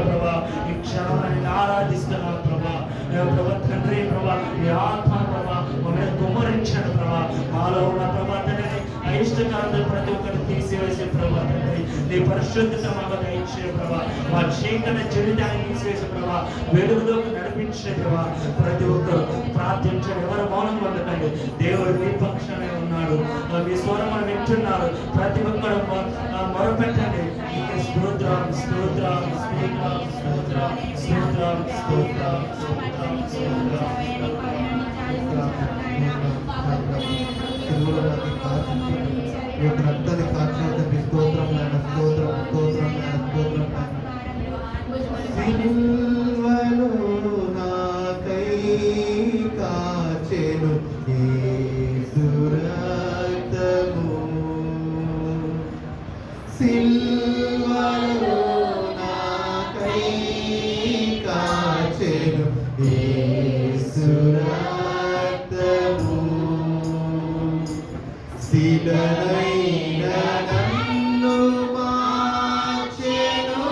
ప్రభా ఈ క్షణాన్ని ఆరాధిస్తున్నాను ప్రభా. ప్రభా తండ్రి ప్రభా ఈ ఆత్మ ప్రభా మమ్మల్ని కుమ్మరించాడు ప్రభా. మాలో ఉన్న ప్రభా తండ్రి అయిష్టకాలను ప్రతి ఒక్కరిని తీసివేసే ప్రభా తండ్రి నీ పరిశుద్ధత మాకు దయచే ప్రభా. మా చీకటి జీవితాన్ని తీసివేసే ప్రభా, వెలుగులోకి నడిపించే ప్రభా. ప్రతి ఒక్కరు ప్రార్థించండి, ఎవరు మౌనంగా ఉండకండి. దేవుడు మీ పక్షానే ఉన్నాడు, మీ స్వరం వింటున్నారు. ప్రతి ఒక్కరు మొరపెట్టండి. స్తోత్రం స్తోత్రం స్తోత్రం స్తోత్రం స్తోత్రం స్తోత్రం స్తోత్రం స్తోత్రం. రక్తాన్ని కాచినందుకు స్తోత్రం నాయన, స్తోత్రం స్తోత్రం నాయన, స్తోత్రం సిలువలో నాకై కాచెను యేసు రక్తము, సిలువలో నాకై కాచెను యేసు రక్తము, శిలనైన నన్ను మార్చెను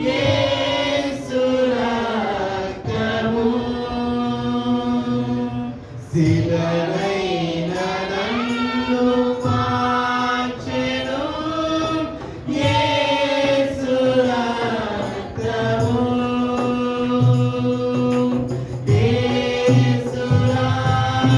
యేసు రక్తము, శిలనైన నన్ను మార్చెను యేసు రక్తము, యేసు రక్తము.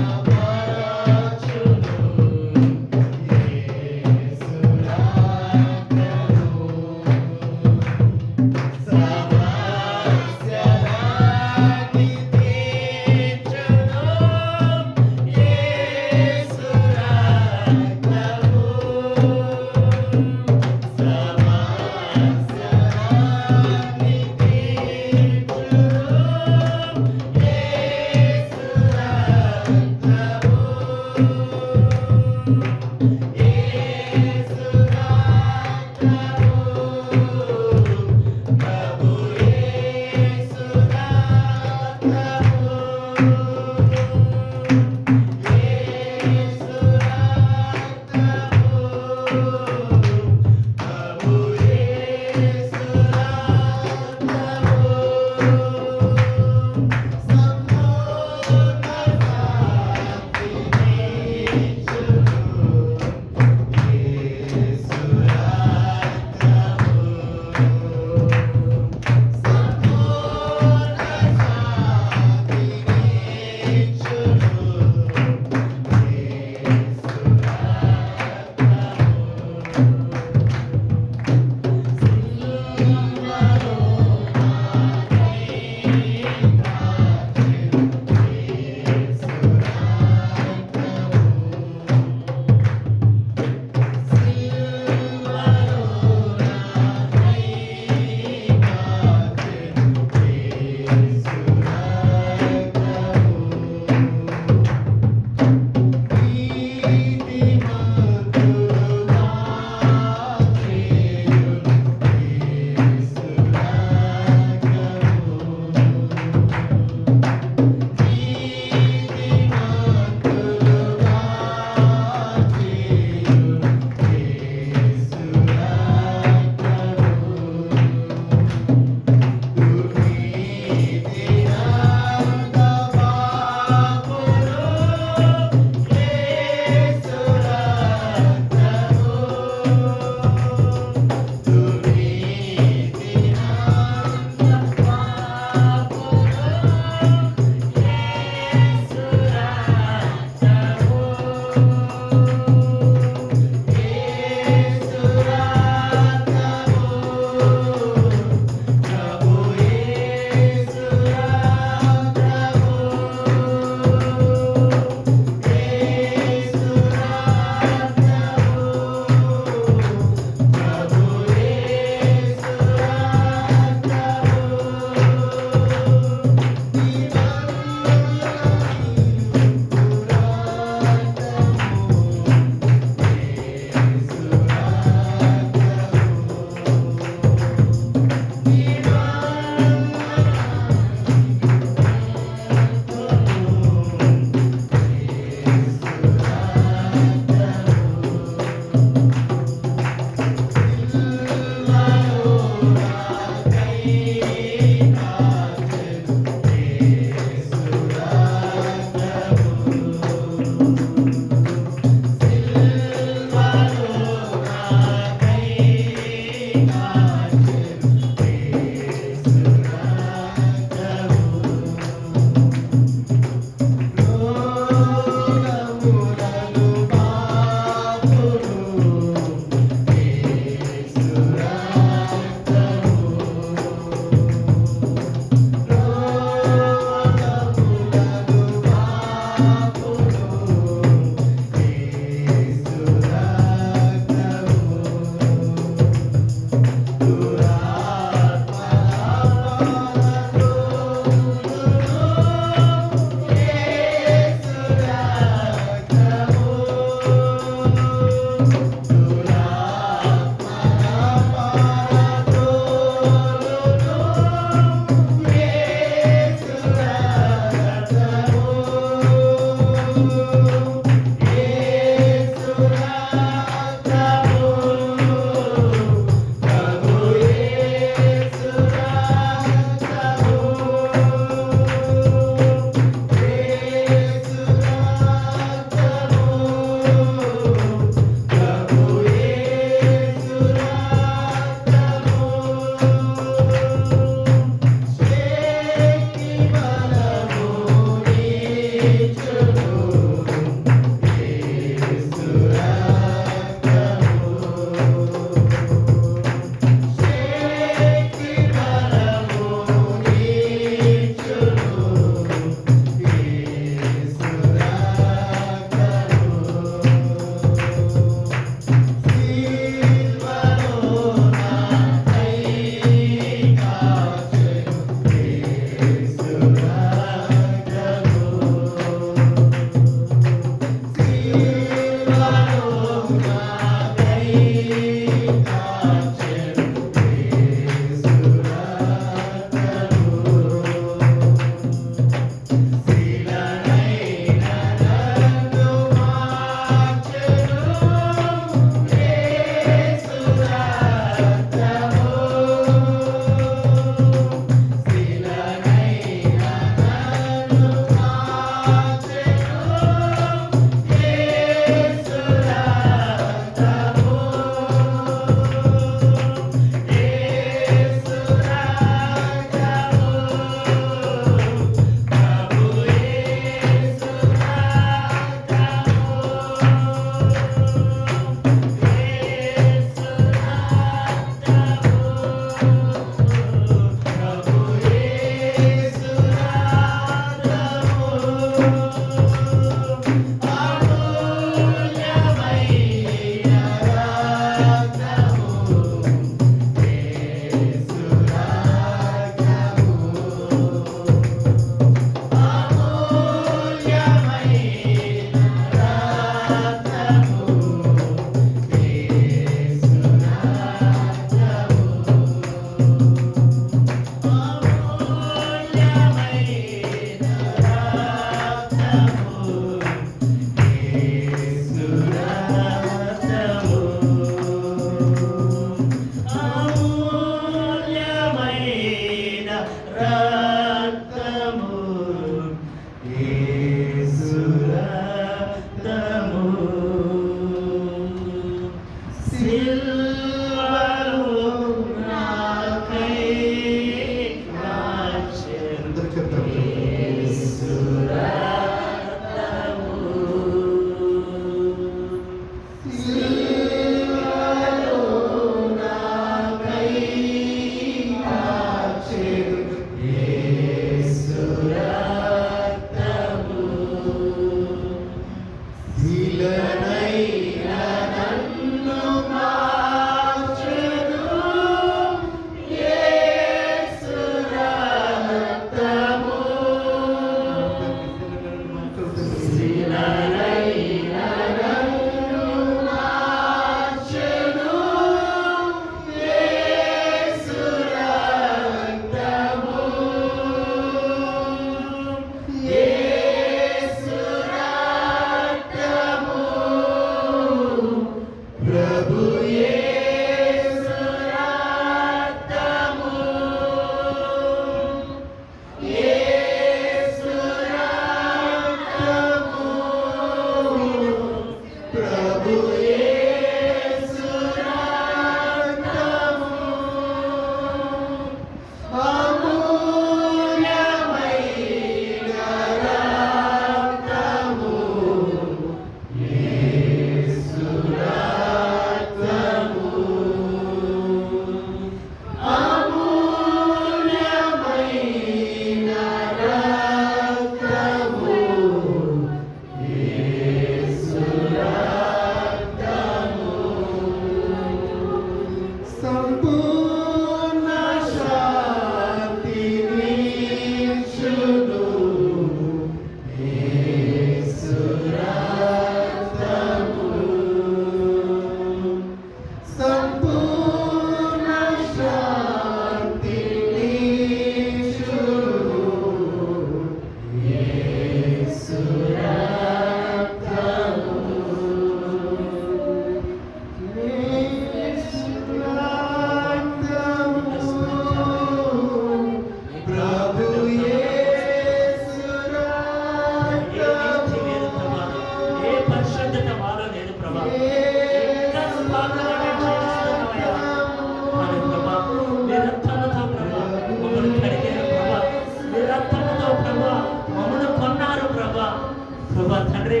తండ్రి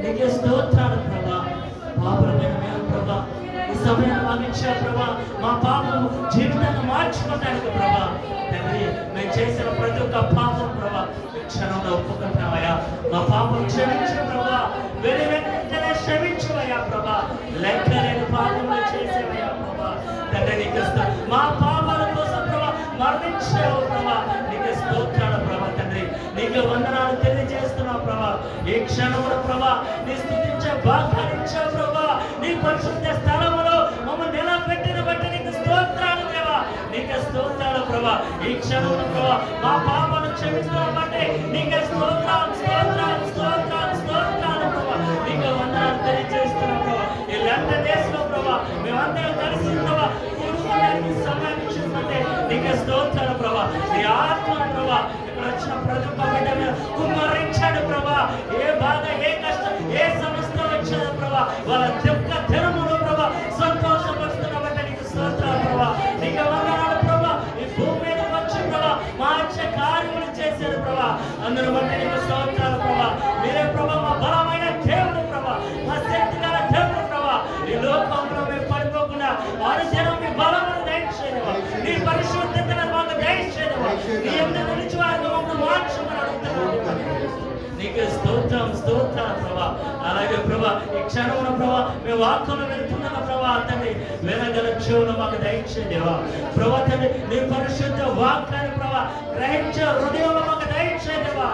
నీకే స్తోత్రాలు ప్రభా. పాపమైన మేము ప్రభా ఈ సమయాన్ని మాకు ఇచ్చా ప్రభా, మా పాపం జీవితాన్ని మార్చుకోవడానికి ప్రభా. తండ్రి మేము చేసిన ప్రతి ఒక్క పాపం ప్రభా క్షణంలో ఒప్పుకుంటున్నామయ్యా. మా పాపం క్షమించు ప్రభా, వెంటనే క్షమించువయ్యా ప్రభా. లెక్కలేని పాపంలో చేసేవయ్యా ప్రభా. తండ్రి నీకు మా పాపాల కోసం ప్రభా మరణించావు ప్రభా, నీకు స్తోత్రాలు ప్రభా. తండ్రి నీకు వందనాలు తెలియజేస్తున్నావు ప్రభా. ఈ క్షణంలో ప్రభా నీ స్తుతించే భాగ్యాన్నిచ్చావు ప్రభా. నీ పరిశుద్ధ స్థలములో మమ్మల్ని నిలబెట్టిన బట్టి నీకు స్తోత్రాలు దేవా, నీకు స్తోత్రాలు ప్రభా. ఈ క్షణంలో ప్రభా మా పాపను క్షమిస్తున్నావు బట్టి నీకు స్తోత్రాలు స్తోత్రాలు స్తోత్రాలు స్తోత్రాలు ప్రభా. నీకు వందనాలు తెలియజేస్తున్నావు ప్రభా. ఈ లండన్ దేశంలో ప్రభా మేమందరం కలిసి ప్రభా కూడుకోవడానికి సమయం ఇచ్చినట్టే నీకు స్తోత్రాలు ప్రభా. నీ ఆత్మ ప్రభా ఇక్కడ వచ్చిన ప్రతి ఒక్క బిడ్డ మీద కుమ్మరించాడు ప్రభా. ఏ బాధ ఏ కష్టం ఏ సమస్య వచ్చాడు ప్రభా, వాళ్ళ దుఃఖ దినములో ప్రభా సంతోషపరుస్తున్నబట్టి నీకు స్తోత్రాలు ప్రభా. నీకు వందనాలు ప్రభా. ఈ భూమి మీద వచ్చి ప్రభా మార్చే కార్యములు చేశారు ప్రభా. అందరూ బట్టి నీకు స్తోత్రాలు ప్రభా. మీరే ప్రభా మా బలమైన దేవుడు ప్రభా, మా శక్తి గల దేవుడు ప్రభా. ఈ లోకంలో మేము పడిపోకుండా అనుదినం మీ బలమును దయచేయవా, నీ పరిశుద్ధతను మాకు దయచేయవా, నీ ఎదుట నిలిచి వారిని మమ్మల్ని మార్చమని అడుగుతున్నాను. నీకు స్తోత్రం స్తోత్రం ప్రభా. అలాగే ప్రభా ఈ క్షణంలో ప్రభా మేము వాక్కులు వెళ్తున్నాము ప్రభా. తండ్రి వినగల చెవులు మాకు దయచేదేవా ప్రభా. తండ్రి నీ పరిశుద్ధ వాక్యాన్ని ప్రభా గ్రహించే హృదయంలో మాకు దయచేదేవా.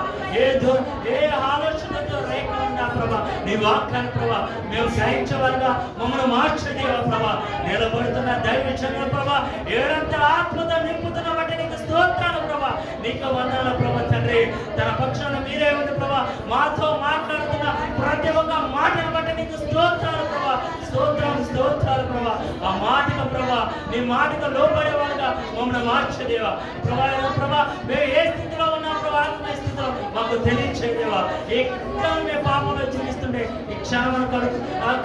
ఏ ఆలోచనతో రేఖ ఉన్నా ప్రభా నీ వాక్యాన్ని ప్రభా మేము గ్రహించేవారుగా మమ్మల్ని మార్చదేవా ప్రభా. నిలబడుతున్న దైవజనులు ప్రభా ఏడంత ఆత్మతో నింపుతున్న బట్టి నీకు స్తోత్రాలు ప్రభా. నీకు వందనాలు ప్రభా. తండ్రి తన పక్షాన మీరే ఉంది ప్రభా, మాతో మాట్లాడుతున్న ప్రతి ఒక్క మాటను బట్టి నీకు స్తోత్రాలు ప్రభా. స్తోత్రం స్తోత్రాలు ప్రభా. ఆ మాటకు ప్రభా నీ మాటకు లోబడే వాళ్ళుగా మమ్మల్ని మార్చదేవా ప్రభా. ప్రభా మేము ఏ స్థితిలో ఉన్నాం ప్రభా, ఆత్మ స్థితిలో మాకు తెలియచేదేవా. ఎక్కడ మేము పాపంలో జీవిస్తుండే ఈ క్షణం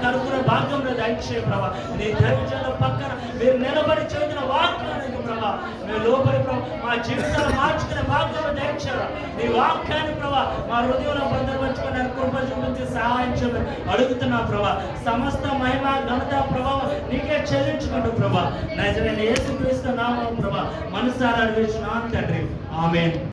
కలుగుతున్న భాగ్యంలో దయచే ప్రభా. నీ దైవజనుల పక్కన మీరు నిలబడి చదివిన వాక్యానికి ప్రభా మేము లోబడి ప్రభా మా జీవితాలు మార్చుకునే భాగ్యంలో దయచేవా. నీ వాక్యాన్ని ప్రభా మా హృదయంలో భద్రపరచుకునే కృప చూపించి సహాయం చేయమని అడుగుతున్నా ప్రభా. సమస్త మహిమ ఘనత ప్రభావం నీకే చెల్లించుకుంటూ ప్రభా. నజరేయుడైన యేసుక్రీస్తు నామమున ప్రభా మనసారా అడిగిస్తున్నాను తండ్రి. ఆమేన్.